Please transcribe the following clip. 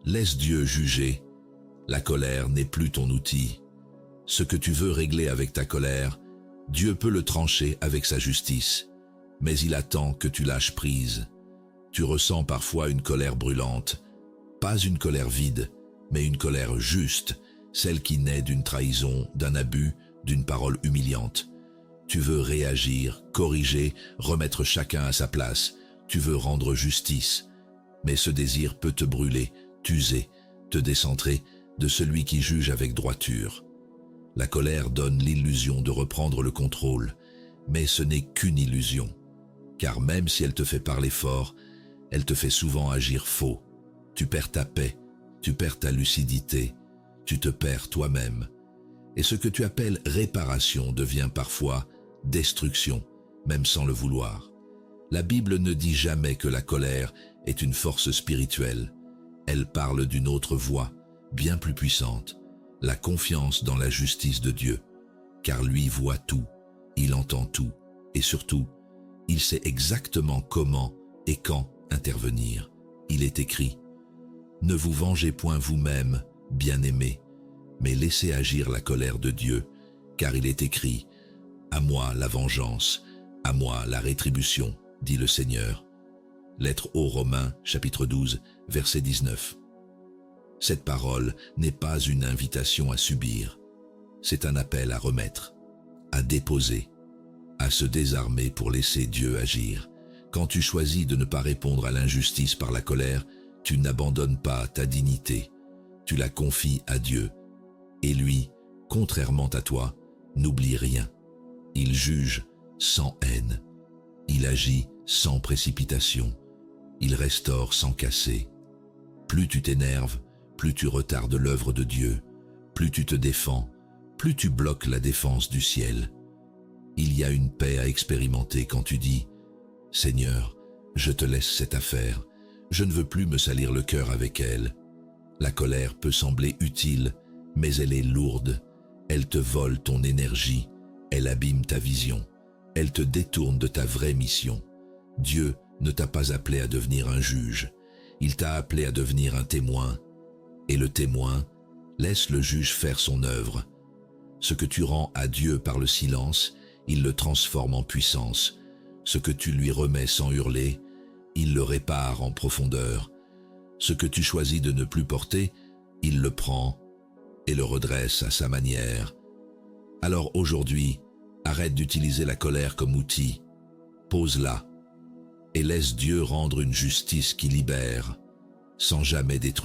Laisse Dieu juger. La colère n'est plus ton outil. Ce que tu veux régler avec ta colère, Dieu peut le trancher avec sa justice. Mais il attend que tu lâches prise. Tu ressens parfois une colère brûlante. Pas une colère vide, mais une colère juste, celle qui naît d'une trahison, d'un abus, d'une parole humiliante. Tu veux réagir, corriger, remettre chacun à sa place. Tu veux rendre justice. Mais ce désir peut te brûler, t'user, te décentrer de celui qui juge avec droiture. La colère donne l'illusion de reprendre le contrôle, mais ce n'est qu'une illusion. Car même si elle te fait parler fort, elle te fait souvent agir faux. Tu perds ta paix, tu perds ta lucidité, tu te perds toi-même. Et ce que tu appelles réparation devient parfois destruction, même sans le vouloir. La Bible ne dit jamais que la colère est une force spirituelle. Elle parle d'une autre voie, bien plus puissante, la confiance dans la justice de Dieu. Car lui voit tout, il entend tout, et surtout, il sait exactement comment et quand intervenir. Il est écrit « Ne vous vengez point vous-même, bien-aimés, mais laissez agir la colère de Dieu, car il est écrit « À moi la vengeance, à moi la rétribution, dit le Seigneur. » Lettre aux Romains, chapitre 12, verset 19. Cette parole n'est pas une invitation à subir, c'est un appel à remettre, à déposer, à se désarmer pour laisser Dieu agir. Quand tu choisis de ne pas répondre à l'injustice par la colère, tu n'abandonnes pas ta dignité, tu la confies à Dieu. Et lui, contrairement à toi, n'oublie rien. Il juge sans haine, il agit sans précipitation, il restaure sans casser. Plus tu t'énerves, plus tu retardes l'œuvre de Dieu, plus tu te défends, plus tu bloques la défense du ciel. Il y a une paix à expérimenter quand tu dis « Seigneur, je te laisse cette affaire, je ne veux plus me salir le cœur avec elle. » La colère peut sembler utile, mais elle est lourde. Elle te vole ton énergie, elle abîme ta vision, elle te détourne de ta vraie mission. Dieu ne t'a pas appelé à devenir un juge, il t'a appelé à devenir un témoin. Et le témoin, laisse le juge faire son œuvre. Ce que tu rends à Dieu par le silence, il le transforme en puissance. Ce que tu lui remets sans hurler, il le répare en profondeur. Ce que tu choisis de ne plus porter, il le prend et le redresse à sa manière. Alors aujourd'hui, arrête d'utiliser la colère comme outil. Pose-la et laisse Dieu rendre une justice qui libère, sans jamais détruire.